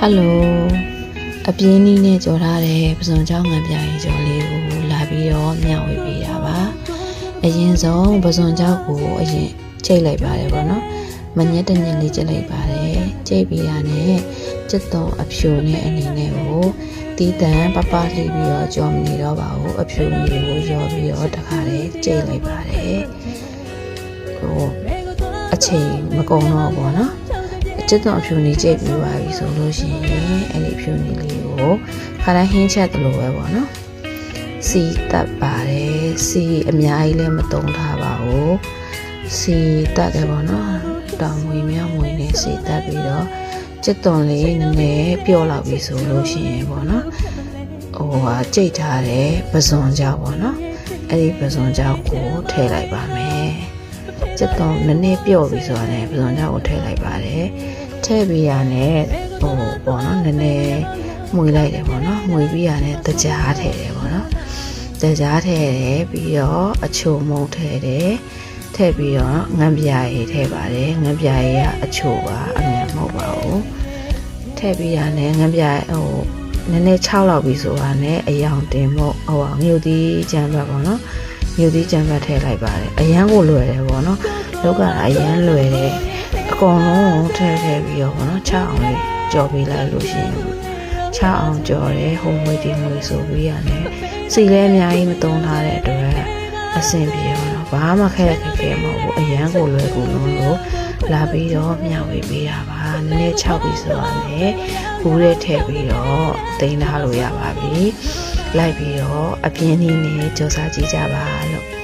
Hello အပြင်းနည်းနဲ့ကြော်ထားတဲ့ပစုံချောင်းငံပြရင်ကြော်လေးကိုလာပြီးတော့မျှဝေပေးတာပါအရင်ဆုံးပစုံချောင်းကိုအရင်ချိန်လိုက်ပါတယ်ပေါ့နော်မညက်တညက်လေးချိန်လိုက်ပါတယ်ချိန်ပြီးရနဲ့စက်သွန်အဖြူနဲ့အနေနဲ့ကိုတီးတန်ပပလှီးပြီးတော့ကြော်မနေတော့ပါဘူးအဖြူမျိုးကိုရောပြီးတော့တခါလေးချိန်လိုက်ပါတယ်ဟိုအချိန်မကုန်တော့ဘူးနော်စက်သွန်အဖြူနေကြိတ်ပြီးပါပြီဆိုလို့ရှိရင်အဲ့ဒီအဖြူနေလေးကိုခါတိုင်းဟင်းချက်တလို့ပဲပေါ့နော်စီတက်ပါတယ်စီအများကြီးလည်းမတုံးထားပါဘူးစီတက်တယ်ပေါ့နော်တောင်မွေမြောက်မွေနဲ့စီတက်ပြီးတော့စက်သွန်လေးနည်းနည်းပျော့လောက်ပြီဆိုလို့ရှိရင်ပေါ့နော်ဟိုဟာကြိတ်ထားတဲ့ပစုံကြောက်ပေါ့နော်အဲ့ဒီပစုံကြောက်ကိုထည့်လိုက်ပါမယ်စက်သွန်နည်းနည်းပျော့ပြီဆိုတော့ပစုံကြောက်ကိုထည့်လိုက်ပါတယ်ထည့်ပြီးရနဲ့ဟိုပေါ့နော်နည်းနည်းမွေလိုက်တယ်ပေါ့နော်မွေပြီးရနဲ့တကြားထည့်တယ်ပေါ့နော်တကြားထည့်တယ်ပြီးတော့အချိုမုံထည့်တယ်ထည့်ပြီးတော့ငန်းပြားရည်ထည့်ပါတယ်ငန်းပြားရည်ကအချိုပါအမြန်မဟုတ်ပါဘူးထည့်ပြီးရနဲ့ငန်းပြားဟိုနည်းနည်း6လောက်ပြီဆိုတာနဲ့အယောင်တင်မို့ဟိုမြုပ်သီးကြမ်းဘက်ပေါ့နော်မြုပ်သီးကြမ်းဘက်ထည့်လိုက်ပါတယ်အရန်ကိုလွယ်တယ်ပေါ့နော်လောကအရန်လွယ်တယ်အကုန်လုံးထည့်ပြီးတော့ပေါ့နော်6အောင်လေးကြော်ပေးလိုက်လို့ရှိရင်6အောင်ကြော်တယ်ဟိုမွေဒီမွေဆိုပြီးရတယ်စီလည်းအများကြီးမသုံးထားတဲ့အတွက်အဆင်ပြေပါတော့ဘာမှခက်ခဲမဟုတ်ဘူးအရန်ကိုလွယ်ကူလုံးလို့လာပြီးတော့မျှဝေပေးတာပါနည်းနည်း6ပြီးဆိုရတယ်ဘူးလေးထည့်ပြီးတော့တင်ထားလို့ရပါပြီလိုက်ပြီးတော့အပြင်းနည်းနဲ့ကြော်စားကြည့်ကြပါလို့